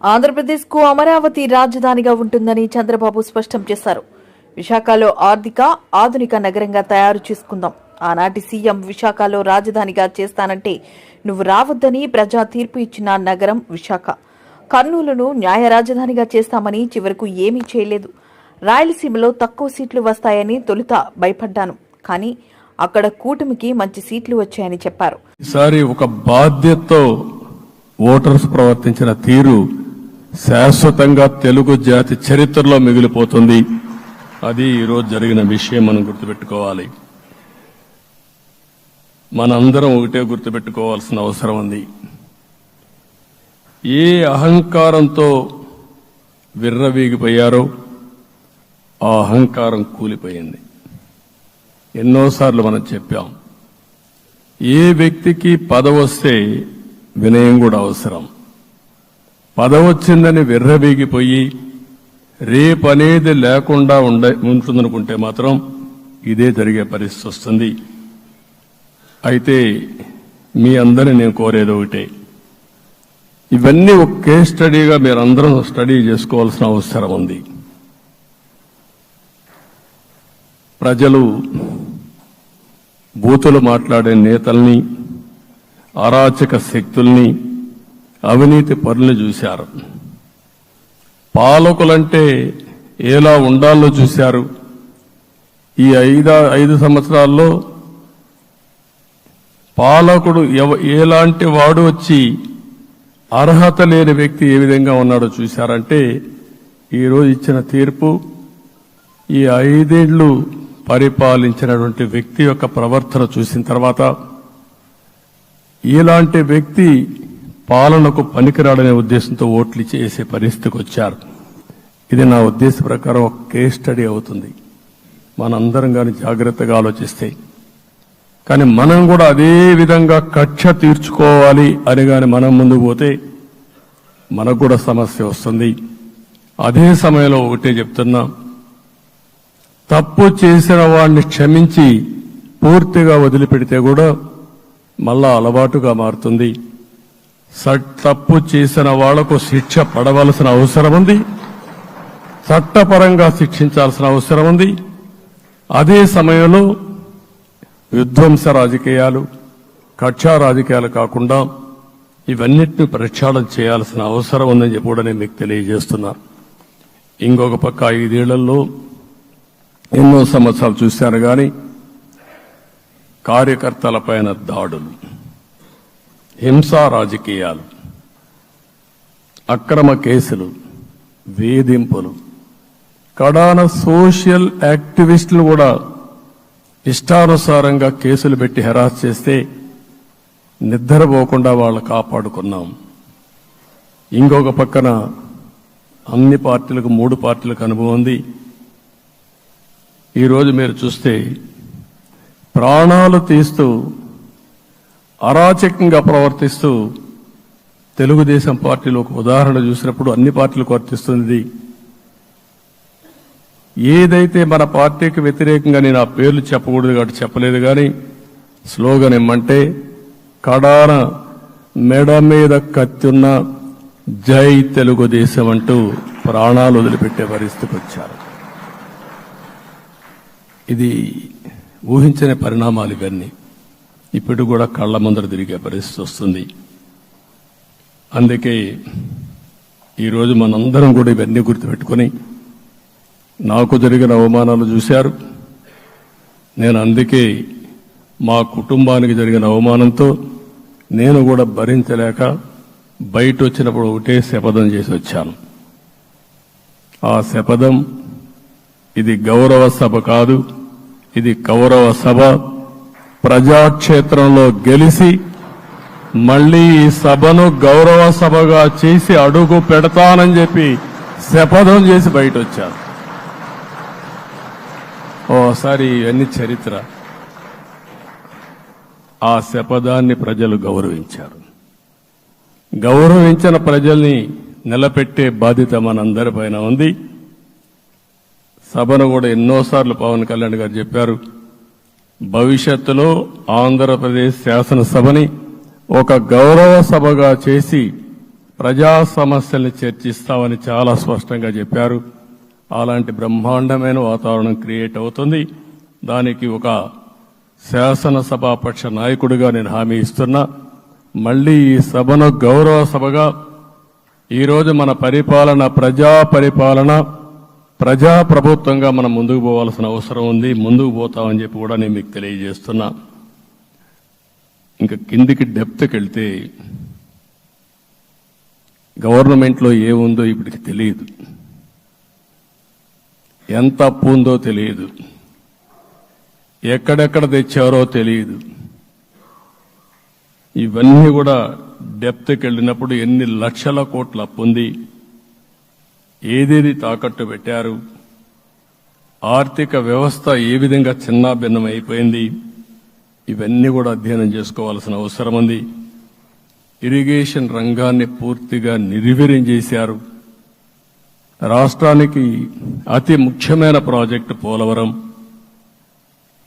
ఆంధ్రప్రదేశ్కు అమరావతి రాజధానిగా ఉంటుందని చంద్రబాబు స్పష్టం చేశారు. విశాఖలో ఆధునిక నగరంగా తయారు చేసుకుందాం. ఆనాటి సీఎం విశాఖలో రాజధానిగా చేస్తానంటే నువ్వు రావద్దని ప్రజా తీర్పు ఇచ్చిన నగరం విశాఖ. కర్నూలును న్యాయ రాజధానిగా చేస్తామని చివరకు ఏమీ చేయలేదు. రాయలసీమలో తక్కువ సీట్లు వస్తాయని తొలుత భయపడ్డాను, కానీ అక్కడ కూటమికి మంచి సీట్లు వచ్చాయని చెప్పారు. ఈసారి ఒక బాధ్యతతో ఓటర్స్ ప్రవర్తించిన తీరు శాశ్వతంగా తెలుగు జాతి చరిత్రలో మిగిలిపోతుంది. అది ఈరోజు జరిగిన విషయం మనం గుర్తుపెట్టుకోవాలి. మనందరం ఒకటే గుర్తుపెట్టుకోవాల్సిన అవసరం ఉంది. ఏ అహంకారంతో విర్రవీగిపోయారో ఆ అహంకారం కూలిపోయింది. ఎన్నోసార్లు మనం చెప్పాం, ఏ వ్యక్తికి పదవొస్తే వినయం కూడా అవసరం. పదవొచ్చిందని విర్రవీగిపోయి రేపనేది లేకుండా ఉంటుందనుకుంటే మాత్రం ఇదే జరిగే పరిస్థితి వస్తుంది. అయితే మీ అందరినీ నేను కోరేది ఒకటే, ఇవన్నీ ఒక కేస్ స్టడీగా మీరందరం స్టడీ చేసుకోవాల్సిన అవసరం ఉంది. ప్రజలు బూతులు మాట్లాడే నేతల్ని, అరాచక శక్తుల్ని, అవినీతి పరుల్ని చూశారు. పాలకులంటే ఎలా ఉండాలో చూశారు. ఈ 5 సంవత్సరాల్లో పాలకుడు ఎలాంటి వాడు వచ్చి అర్హత లేని వ్యక్తి ఏ విధంగా ఉన్నాడో చూశారంటే, ఈరోజు ఇచ్చిన తీర్పు ఈ 5 ఏళ్లు పరిపాలించినటువంటి వ్యక్తి యొక్క ప్రవర్తన చూసిన తర్వాత ఇలాంటి వ్యక్తి పాలనకు పనికిరాడనే ఉద్దేశంతో ఓట్లు చేసే పరిస్థితికి వచ్చారు. ఇది నా ఉద్దేశ ప్రకారం ఒక కేస్ స్టడీ అవుతుంది, మనందరం కానీ జాగ్రత్తగా ఆలోచిస్తే. కానీ మనం కూడా అదే విధంగా కక్ష తీర్చుకోవాలి అని కానీ మనం ముందుకు పోతే మనకు కూడా సమస్య వస్తుంది. అదే సమయంలో ఒకటే చెప్తున్నా, తప్పు చేసిన వాడిని క్షమించి పూర్తిగా వదిలిపెడితే కూడా మళ్ళా అలవాటుగా మారుతుంది. తప్పు చేసిన వాళ్లకు శిక్ష పడవలసిన అవసరం ఉంది, చట్టపరంగా శిక్షించాల్సిన అవసరం ఉంది. అదే సమయంలో విధ్వంస రాజకీయాలు, కక్షా రాజకీయాలు కాకుండా ఇవన్నిటిని ప్రక్షాళన చేయాల్సిన అవసరం ఉందని చెప్పి కూడా నేను మీకు తెలియజేస్తున్నా. ఇంకొక పక్క 5 ఏళ్లలో ఎన్నో సంవత్సరాలు చూశాను, కానీ కార్యకర్తలపైన దాడులు, హింసా రాజకీయాలు, అక్రమ కేసులు, వేధింపులు, కడాన సోషల్ యాక్టివిస్టులు కూడా ఇష్టానుసారంగా కేసులు పెట్టి హెరాస్ చేస్తే నిద్రపోకుండా వాళ్ళు కాపాడుకున్నాం. ఇంకొక పక్కన అన్ని పార్టీలకు 3 పార్టీలకు అనుభవం ఉంది. ఈరోజు మీరు చూస్తే ప్రాణాలు తీస్తూ అరాచకంగా ప్రవర్తిస్తూ తెలుగుదేశం పార్టీలో ఒక ఉదాహరణ చూసినప్పుడు అన్ని పార్టీలకు వర్తిస్తుంది. ఏదైతే మన పార్టీకి వ్యతిరేకంగా నేను ఆ పేర్లు చెప్పకూడదు కాబట్టి చెప్పలేదు, కానీ స్లోగన్ ఏమంటే కడాన మెడ మీద కత్తున్న జై తెలుగుదేశం అంటూ ప్రాణాలు వదిలిపెట్టే పరిస్థితికి వచ్చారు. ఇది ఊహించని పరిణామాలు. ఇవన్నీ ఇప్పుడు కూడా కళ్ల ముందర తిరిగే పరిస్థితి వస్తుంది. అందుకే ఈరోజు మనందరం కూడా ఇవన్నీ గుర్తుపెట్టుకుని, నాకు జరిగిన అవమానాలు చూశారు. నేను అందుకే మా కుటుంబానికి జరిగిన అవమానంతో నేను కూడా భరించలేక బయట వచ్చినప్పుడు ఒకటే శపథం చేసి వచ్చాను. ఆ శపథం, ఇది గౌరవ సభ కాదు, ఇది కౌరవ సభ. ప్రజాక్షేత్రంలో గెలిచి మళ్లీ ఈ సభను గౌరవ సభగా చేసి అడుగు పెడతానని చెప్పి శపథం చేసి బయట వచ్చాను. ఓసారి ఇవన్నీ చరిత్ర. ఆ శపథాన్ని ప్రజలు గౌరవించారు. గౌరవించిన ప్రజల్ని నిలబెట్టే బాధ్యత మనందరిపైన ఉంది. సభను కూడా ఎన్నోసార్లు పవన్ కళ్యాణ్ గారు చెప్పారు, భవిష్యత్తులో ఆంధ్రప్రదేశ్ శాసనసభని ఒక గౌరవ సభగా చేసి ప్రజా సమస్యల్ని చర్చిస్తామని చాలా స్పష్టంగా చెప్పారు. అలాంటి బ్రహ్మాండమైన వాతావరణం క్రియేట్ అవుతుంది. దానికి ఒక శాసనసభాపక్ష నాయకుడిగా నేను హామీ ఇస్తున్నా. మళ్లీ ఈ సభను గౌరవ సభగా ఈరోజు మన పరిపాలన ప్రజా ప్రభుత్వంగా మనం ముందుకు పోవాల్సిన అవసరం ఉంది. ముందుకు పోతామని చెప్పి కూడా నేను మీకు తెలియజేస్తున్నా. ఇంకా కిందికి డెప్త్కి వెళ్తే గవర్నమెంట్లో ఏముందో ఇప్పటికి తెలియదు, ఎంత అప్పు ఉందో తెలియదు, ఎక్కడెక్కడ తెచ్చారో తెలియదు. ఇవన్నీ కూడా డెప్త్కి వెళ్ళినప్పుడు ఎన్ని లక్షల కోట్ల అప్పు ఉంది, ఏదేది తాకట్టు పెట్టారు, ఆర్థిక వ్యవస్థ ఏ విధంగా చిన్నాభిన్నం అయిపోయింది, ఇవన్నీ కూడా అధ్యయనం చేసుకోవాల్సిన అవసరం ఉంది. ఇరిగేషన్ రంగాన్ని పూర్తిగా నిర్వీర్యం చేశారు. రాష్ట్రానికి అతి ముఖ్యమైన ప్రాజెక్టు పోలవరం.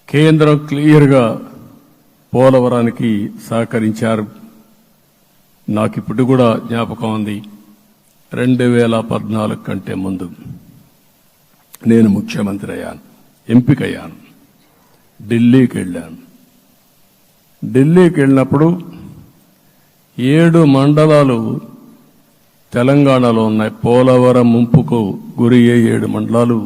కేంద్రం క్లియర్గా పోలవరానికి సహకరించారు. నాకిప్పుడు కూడా జ్ఞాపకం ఉంది, 2014 కంటే ముందు నేను ముఖ్యమంత్రి అయ్యాను, ఎంపికయ్యాను, ఢిల్లీకి వెళ్ళాను. ఢిల్లీకి వెళ్ళినప్పుడు 7 మండలాలు తెలంగాణలో ఉన్నాయి. పోలవరం ముంపుకు గురి 7 మండలాలు